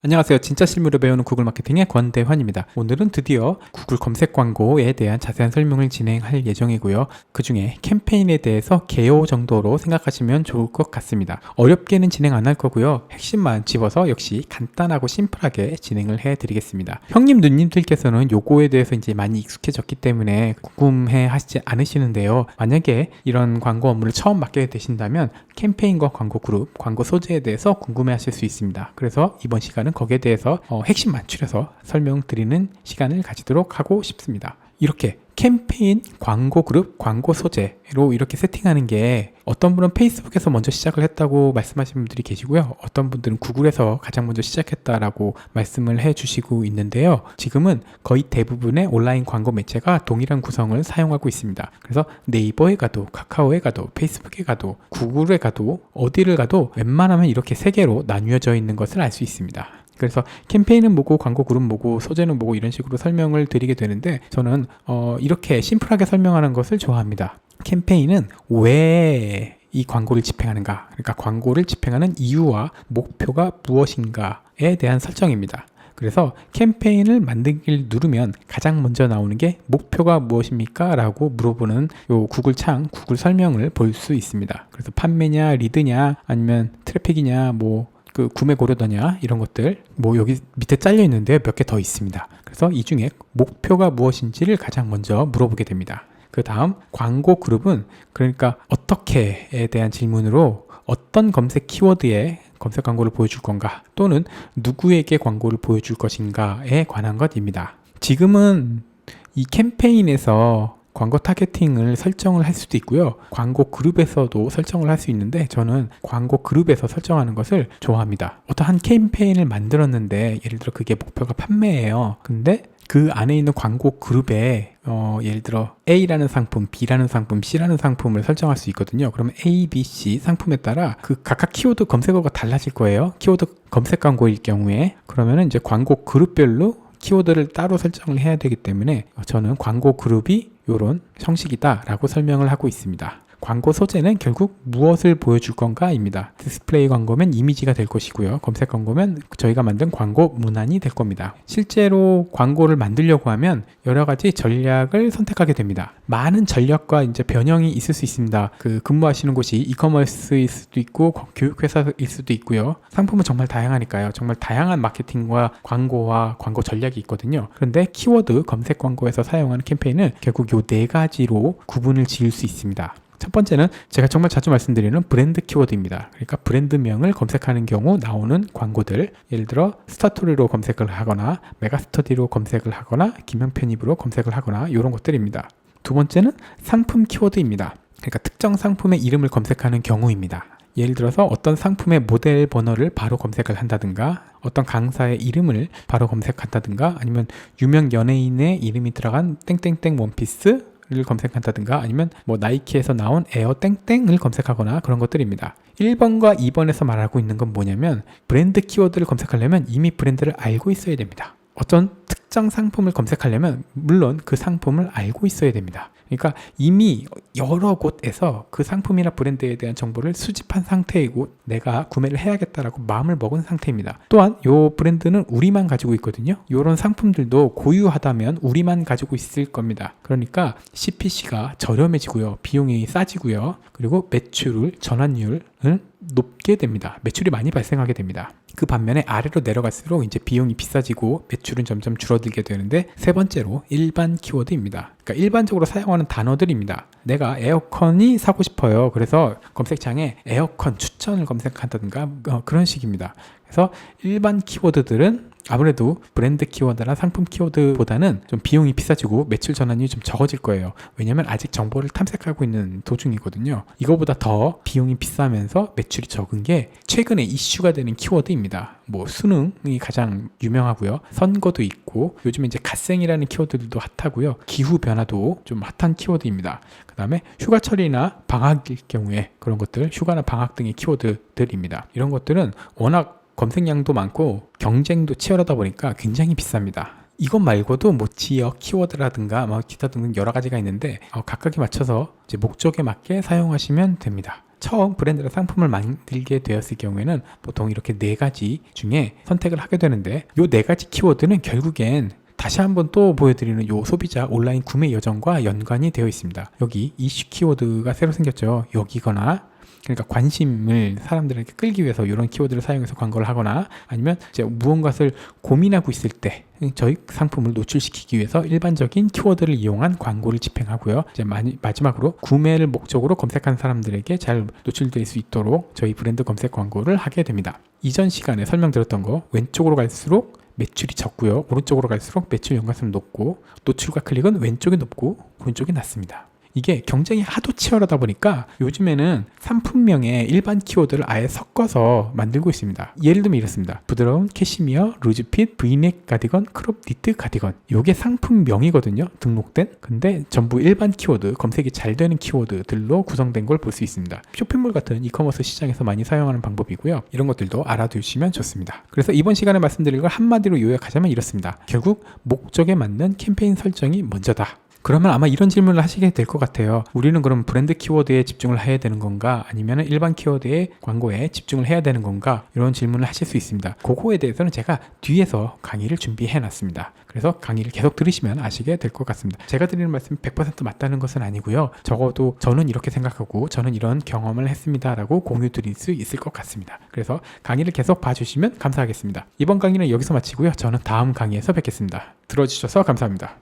안녕하세요. 진짜 실무를 배우는 구글 마케팅의 권대환입니다. 오늘은 드디어 구글 검색 광고에 대한 자세한 설명을 진행할 예정이고요. 그 중에 캠페인에 대해서 개요 정도로 생각하시면 좋을 것 같습니다. 어렵게는 진행 안 할 거고요. 핵심만 집어서 역시 간단하고 심플하게 진행을 해 드리겠습니다. 형님 누님들께서는 요거에 대해서 이제 많이 익숙해졌기 때문에 궁금해 하시지 않으시는데요. 만약에 이런 광고 업무를 처음 맡게 되신다면 캠페인과 광고 그룹, 광고 소재에 대해서 궁금해 하실 수 있습니다. 그래서 이번 시간은 거기에 대해서 핵심만 추려서 설명드리는 시간을 가지도록 하고 싶습니다. 이렇게 캠페인, 광고 그룹, 광고 소재로 이렇게 세팅하는 게 어떤 분은 페이스북에서 먼저 시작을 했다고 말씀하시는 분들이 계시고요. 어떤 분들은 구글에서 가장 먼저 시작했다라고 말씀을 해주시고 있는데요. 지금은 거의 대부분의 온라인 광고 매체가 동일한 구성을 사용하고 있습니다. 그래서 네이버에 가도, 카카오에 가도, 페이스북에 가도, 구글에 가도, 어디를 가도 웬만하면 이렇게 세 개로 나뉘어져 있는 것을 알 수 있습니다. 그래서 캠페인은 뭐고 광고 그룹 뭐고 소재는 뭐고 이런 식으로 설명을 드리게 되는데 저는 이렇게 심플하게 설명하는 것을 좋아합니다. 캠페인은 왜 이 광고를 집행하는가, 그러니까 광고를 집행하는 이유와 목표가 무엇인가에 대한 설정입니다. 그래서 캠페인을 만들기를 누르면 가장 먼저 나오는 게 목표가 무엇입니까? 라고 물어보는 요 구글 창, 구글 설명을 볼 수 있습니다. 그래서 판매냐, 리드냐, 아니면 트래픽이냐, 그 구매 고려도냐 이런 것들 여기 밑에 잘려 있는데 몇 개 더 있습니다. 그래서 이 중에 목표가 무엇인지를 가장 먼저 물어보게 됩니다. 그 다음 광고 그룹은 그러니까 어떻게에 대한 질문으로 어떤 검색 키워드에 검색 광고를 보여줄 건가 또는 누구에게 광고를 보여줄 것인가에 관한 것입니다. 지금은 이 캠페인에서 광고 타겟팅을 설정을 할 수도 있고요. 광고 그룹에서도 설정을 할 수 있는데 저는 광고 그룹에서 설정하는 것을 좋아합니다. 어떠한 캠페인을 만들었는데 예를 들어 그게 목표가 판매예요. 근데 그 안에 있는 광고 그룹에 예를 들어 A라는 상품, B라는 상품, C라는 상품을 설정할 수 있거든요. 그러면 A, B, C 상품에 따라 그 각각 키워드 검색어가 달라질 거예요. 키워드 검색 광고일 경우에 그러면은 이제 광고 그룹별로 키워드를 따로 설정을 해야 되기 때문에 저는 광고 그룹이 이런 형식이다 라고 설명을 하고 있습니다. 광고 소재는 결국 무엇을 보여줄 건가입니다. 디스플레이 광고면 이미지가 될 것이고요. 검색 광고면 저희가 만든 광고 문안이 될 겁니다. 실제로 광고를 만들려고 하면 여러 가지 전략을 선택하게 됩니다. 많은 전략과 이제 변형이 있을 수 있습니다. 그 근무하시는 곳이 이커머스일 수도 있고 교육회사일 수도 있고요. 상품은 정말 다양하니까요. 정말 다양한 마케팅과 광고와 광고 전략이 있거든요. 그런데 키워드 검색 광고에서 사용하는 캠페인은 결국 요 네 가지로 구분을 지을 수 있습니다. 첫 번째는 제가 정말 자주 말씀드리는 브랜드 키워드입니다. 그러니까 브랜드명을 검색하는 경우 나오는 광고들, 예를 들어 스타토리로 검색을 하거나 메가스터디로 검색을 하거나 기명 편입으로 검색을 하거나 이런 것들입니다. 두 번째는 상품 키워드입니다. 그러니까 특정 상품의 이름을 검색하는 경우입니다. 예를 들어서 어떤 상품의 모델 번호를 바로 검색을 한다든가 어떤 강사의 이름을 바로 검색한다든가 아니면 유명 연예인의 이름이 들어간 땡땡땡 원피스 를 검색한다든가 아니면 나이키에서 나온 에어 땡땡을 검색하거나 그런 것들입니다. 1번과 2번에서 말하고 있는 건 뭐냐면 브랜드 키워드를 검색하려면 이미 브랜드를 알고 있어야 됩니다. 어떤 특정 상품을 검색하려면 물론 그 상품을 알고 있어야 됩니다. 그러니까 이미 여러 곳에서 그 상품이나 브랜드에 대한 정보를 수집한 상태이고 내가 구매를 해야겠다라고 마음을 먹은 상태입니다. 또한 이 브랜드는 우리만 가지고 있거든요. 이런 상품들도 고유하다면 우리만 가지고 있을 겁니다. 그러니까 CPC가 저렴해지고요. 비용이 싸지고요. 그리고 매출, 전환율은 높게 됩니다. 매출이 많이 발생하게 됩니다. 그 반면에 아래로 내려갈수록 이제 비용이 비싸지고 매출은 점점 줄어들게 되는데 세 번째로 일반 키워드입니다. 그러니까 일반적으로 사용하는 단어들입니다. 내가 에어컨이 사고 싶어요. 그래서 검색창에 에어컨 추천을 검색한다든가 그런 식입니다. 그래서 일반 키워드들은 아무래도 브랜드 키워드나 상품 키워드보다는 좀 비용이 비싸지고 매출 전환이 좀 적어질 거예요. 왜냐면 아직 정보를 탐색하고 있는 도중이거든요. 이거보다 더 비용이 비싸면서 매출이 적은 게 최근에 이슈가 되는 키워드입니다. 수능이 가장 유명하고요. 선거도 있고 요즘에 이제 갓생이라는 키워드들도 핫하고요. 기후변화도 좀 핫한 키워드입니다. 그 다음에 휴가철이나 방학일 경우에 그런 것들, 휴가나 방학 등의 키워드들입니다. 이런 것들은 워낙 검색량도 많고 경쟁도 치열하다 보니까 굉장히 비쌉니다. 이것 말고도 지역 키워드라든가 기타 등등 여러 가지가 있는데 각각에 맞춰서 이제 목적에 맞게 사용하시면 됩니다. 처음 브랜드나 상품을 만들게 되었을 경우에는 보통 이렇게 4가지 중에 선택을 하게 되는데, 요 4가지 키워드는 결국엔 다시 한번 또 보여드리는 요 소비자 온라인 구매 여정과 연관이 되어 있습니다. 여기 이슈 키워드가 새로 생겼죠. 여기거나, 그러니까 관심을 사람들에게 끌기 위해서 이런 키워드를 사용해서 광고를 하거나, 아니면 이제 무언가를 고민하고 있을 때 저희 상품을 노출시키기 위해서 일반적인 키워드를 이용한 광고를 집행하고요. 이제 마지막으로 구매를 목적으로 검색한 사람들에게 잘 노출될 수 있도록 저희 브랜드 검색 광고를 하게 됩니다. 이전 시간에 설명드렸던 거, 왼쪽으로 갈수록 매출이 적고요, 오른쪽으로 갈수록 매출 연관성이 높고, 노출과 클릭은 왼쪽이 높고 오른쪽이 낮습니다. 이게 경쟁이 하도 치열하다 보니까 요즘에는 상품명에 일반 키워드를 아예 섞어서 만들고 있습니다. 예를 들면 이렇습니다. 부드러운 캐시미어, 루즈핏, 브이넥 가디건, 크롭 니트 가디건. 요게 상품명이거든요, 등록된. 근데 전부 일반 키워드, 검색이 잘 되는 키워드들로 구성된 걸 볼 수 있습니다. 쇼핑몰 같은 이커머스 시장에서 많이 사용하는 방법이고요. 이런 것들도 알아두시면 좋습니다. 그래서 이번 시간에 말씀드릴 걸 한마디로 요약하자면 이렇습니다. 결국 목적에 맞는 캠페인 설정이 먼저다. 그러면 아마 이런 질문을 하시게 될 것 같아요. 우리는 그럼 브랜드 키워드에 집중을 해야 되는 건가, 아니면 일반 키워드의 광고에 집중을 해야 되는 건가, 이런 질문을 하실 수 있습니다. 그거에 대해서는 제가 뒤에서 강의를 준비해 놨습니다. 그래서 강의를 계속 들으시면 아시게 될 것 같습니다. 제가 드리는 말씀이 100% 맞다는 것은 아니고요. 적어도 저는 이렇게 생각하고 저는 이런 경험을 했습니다 라고 공유 드릴 수 있을 것 같습니다. 그래서 강의를 계속 봐주시면 감사하겠습니다. 이번 강의는 여기서 마치고요. 저는 다음 강의에서 뵙겠습니다. 들어주셔서 감사합니다.